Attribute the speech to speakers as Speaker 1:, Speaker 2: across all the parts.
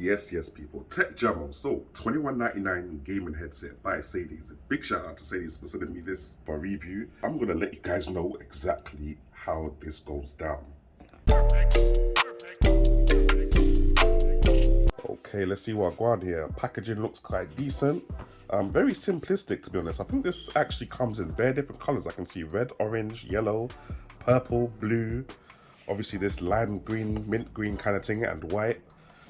Speaker 1: Yes, people. Tech Jamo. So, $21.99 gaming headset by SADES. Big shout out to SADES for sending me this for review. I'm going to let you guys know exactly how this goes down. Okay, let's see what I got here. Packaging looks quite decent. Very simplistic, to be honest. I think this actually comes in very different colors. I can see red, orange, yellow, purple, blue. Obviously this lime green, mint green kind of thing, and white,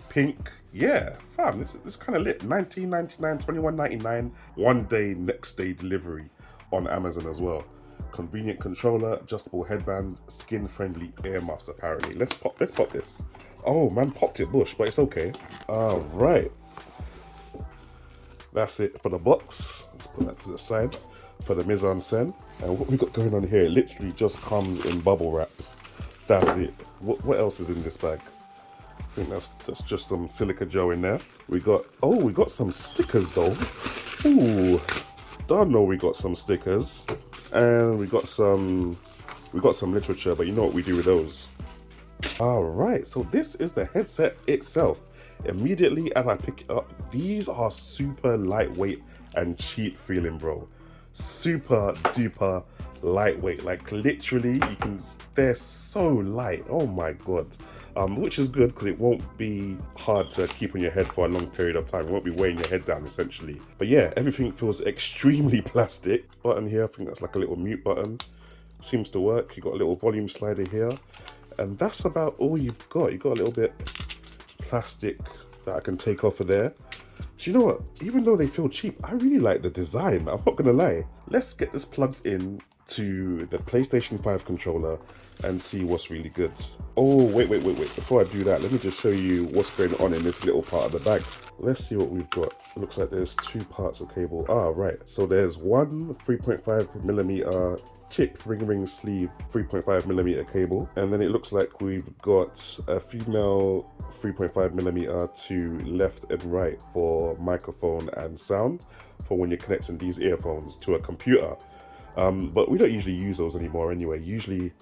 Speaker 1: pink. Yeah, fam, this kind of lit. $19.99, $21.99, 1 day, next day delivery on Amazon as well. Convenient controller, adjustable headband, skin-friendly earmuffs apparently. Let's pop this. Oh man, popped it bush, but it's okay. All right. That's it for the box. Let's put that to the side for the mise en scène. And what we got going on here, it literally just comes in bubble wrap. That's it. What else is in this bag? I think that's just some silica gel in there. We got some stickers though. Ooh, don't know we got some stickers, and we got some literature. But you know what we do with those. All right, so this is the headset itself. Immediately as I pick it up, these are super lightweight and cheap feeling, bro. Super duper lightweight, like literally they're so light. Oh my god. Which is good because it won't be hard to keep on your head for a long period of time. It won't be weighing your head down essentially. But yeah, everything feels extremely plastic. Button here, I think that's like a little mute button. Seems to work. You got a little volume slider here, and that's about all you've got. You got a little bit plastic that I can take off of there. Do you know what? Even though they feel cheap, I really like the design. I'm not gonna lie. Let's get this plugged in to the PlayStation 5 controller and see what's really good. Oh, wait. Before I do that, let me just show you what's going on in this little part of the bag. Let's see what we've got. It looks like there's two parts of cable. Ah, right. So there's one 3.5mm tip ring sleeve 3.5mm cable, and then it looks like we've got a female 3.5mm to left and right for microphone and sound for when you're connecting these earphones to a computer. But we don't usually use those anymore anyway. Usually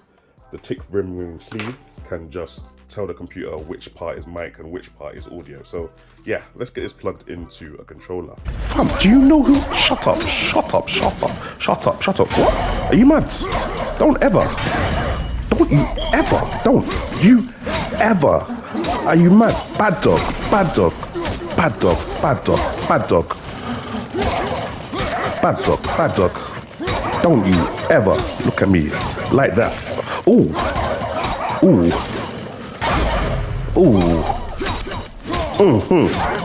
Speaker 1: the tick ring sleeve can just tell the computer which part is mic and which part is audio. So yeah, let's get this plugged into a controller. Do you know who? Shut up. What? Are you mad? Don't you ever. Are you mad? Bad dog. Don't you ever look at me like that. Ooh.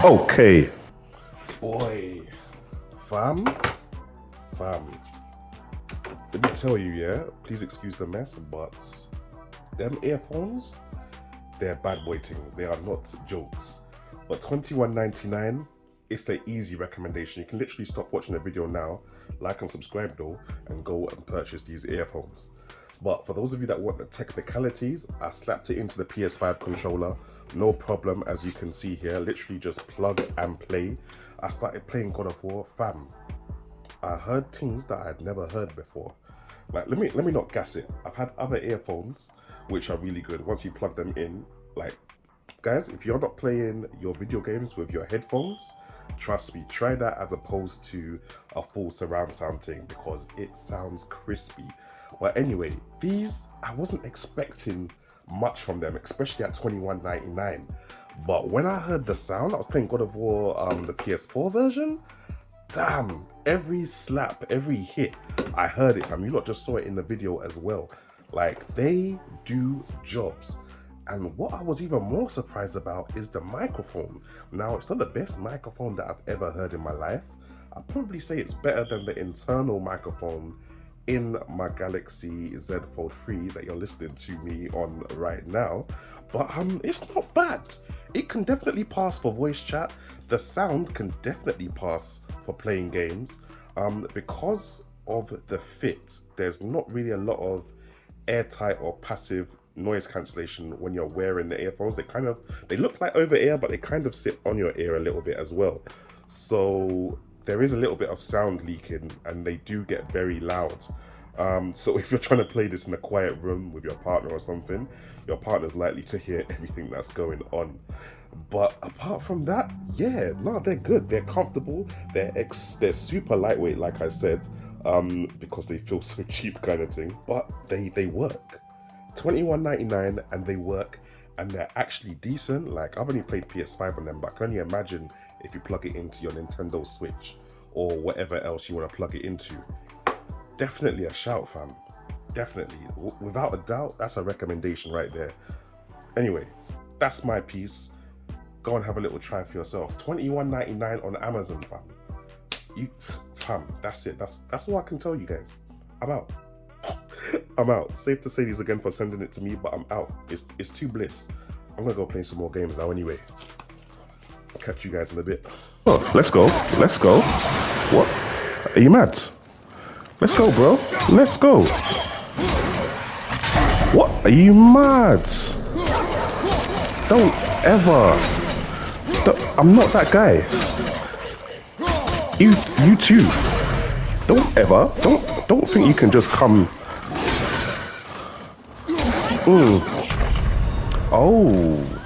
Speaker 1: Okay. Boy. Fam. Let me tell you, yeah, please excuse the mess, but them earphones, they're bad boy things. They are not jokes. But $21.99, it's an easy recommendation. You can literally stop watching the video now, like and subscribe though, and go and purchase these earphones. But for those of you that want the technicalities, I slapped it into the PS5 controller, no problem. As you can see here, literally just plug and play. I started playing God of War, fam. I heard things that I had never heard before. Like, let me not gas it. I've had other earphones which are really good once you plug them in. Like, guys, if you're not playing your video games with your headphones, trust me, try that as opposed to a full surround sound thing, because it sounds crispy. But anyway, these, I wasn't expecting much from them, especially at $21.99. But when I heard the sound, I was playing God of War, the PS4 version. Damn, every slap, every hit, I heard it, fam. You lot just saw it in the video as well. Like, they do jobs. And what I was even more surprised about is the microphone. Now, it's not the best microphone that I've ever heard in my life. I'd probably say it's better than the internal microphone in my Galaxy Z Fold 3 that you're listening to me on right now. But it's not bad. It can definitely pass for voice chat. The sound can definitely pass for playing games. Because of the fit, there's not really a lot of airtight or passive noise cancellation when you're wearing the earphones. They look like over ear, but they kind of sit on your ear a little bit as well. So there is a little bit of sound leaking, and they do get very loud. So if you're trying to play this in a quiet room with your partner or something, your partner's likely to hear everything that's going on. But apart from that, yeah, no, they're good. They're comfortable. They're super lightweight, like I said, because they feel so cheap, kind of thing. But they work. $21.99 and they work, and they're actually decent. Like, I've only played PS5 on them, but I can only imagine if you plug it into your Nintendo Switch or whatever else you want to plug it into. Definitely a shout, fam. Definitely, without a doubt, that's a recommendation right there. Anyway, that's my piece. Go and have a little try for yourself. $21.99 on Amazon, fam. That's it. That's all I can tell you guys. I'm out. I'm out. Safe to say these again for sending it to me, but I'm out. It's too bliss. I'm gonna go play some more games now anyway. I'll catch you guys in a bit. Oh, let's go. Let's go. What? Are you mad? Let's go, bro. Let's go. What? Are you mad? Don't ever. I'm not that guy. You too. Don't ever. Don't think you can just come. Oh.